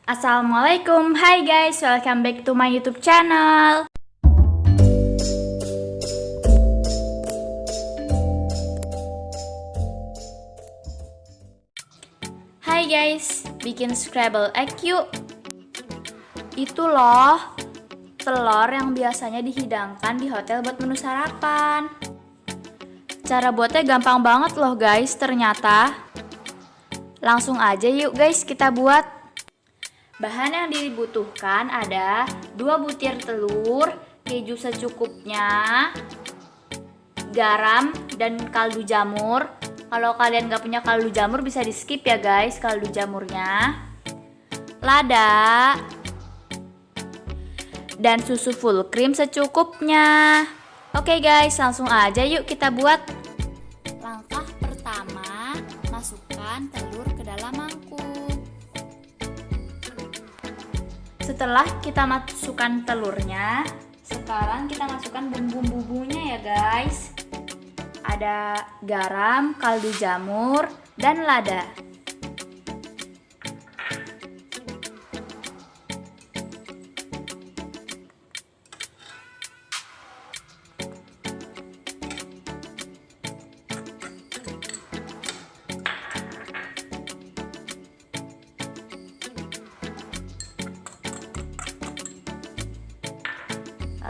Assalamualaikum, hai guys, welcome back to my YouTube channel. Hai guys, bikin Scrabble egg yuk. Itu loh, telur yang biasanya dihidangkan di hotel buat menu sarapan. Cara buatnya gampang banget loh guys, ternyata. Langsung aja yuk guys kita buat. Bahan yang dibutuhkan ada 2 butir telur, keju secukupnya, garam, dan kaldu jamur. Kalau kalian gak punya kaldu jamur bisa di skip ya guys kaldu jamurnya. Lada, dan susu full cream secukupnya. Oke guys, langsung aja yuk kita buat. Langkah pertama, masukkan telur ke dalam mangkuk. Setelah kita masukkan telurnya, sekarang kita masukkan bumbu-bumbunya ya guys. Ada garam, kaldu jamur, dan lada.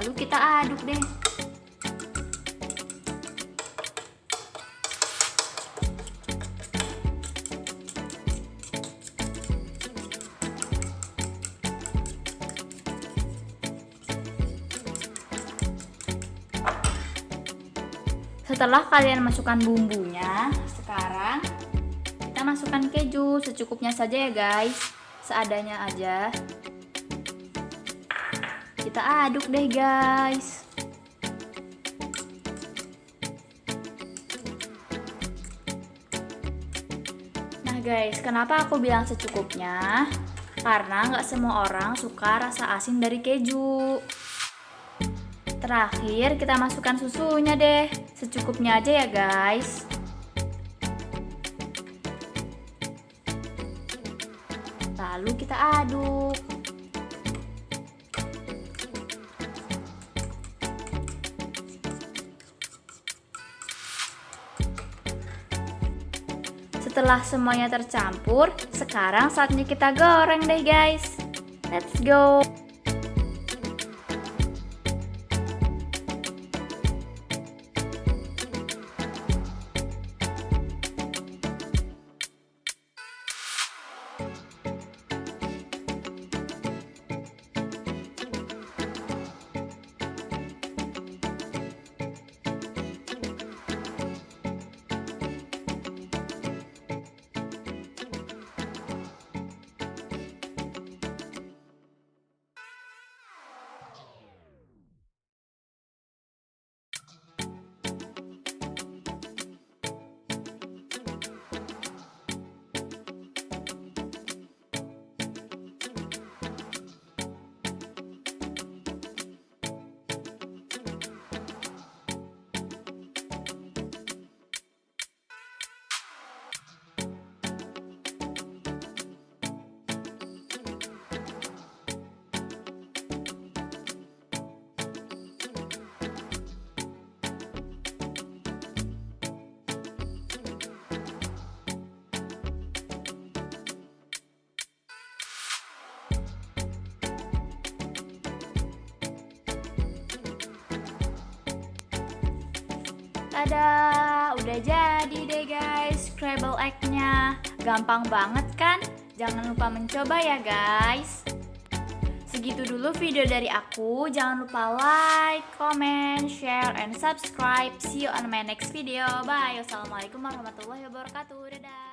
Lalu kita aduk deh. Setelah kalian masukkan bumbunya, sekarang kita masukkan keju secukupnya saja ya guys, seadanya aja. Kita aduk deh guys. Nah guys, kenapa aku bilang secukupnya? Karena nggak semua orang suka rasa asin dari keju. Terakhir kita masukkan susunya deh, secukupnya aja ya guys. Lalu kita aduk. Setelah semuanya tercampur, sekarang saatnya kita goreng deh guys. Let's go. Tada, udah jadi deh guys Scrabble egg-nya. Gampang banget kan? Jangan lupa mencoba ya guys. Segitu dulu video dari aku. Jangan lupa like, comment, share, and subscribe. See you on my next video. Bye. Wassalamualaikum warahmatullahi wabarakatuh. Dadah.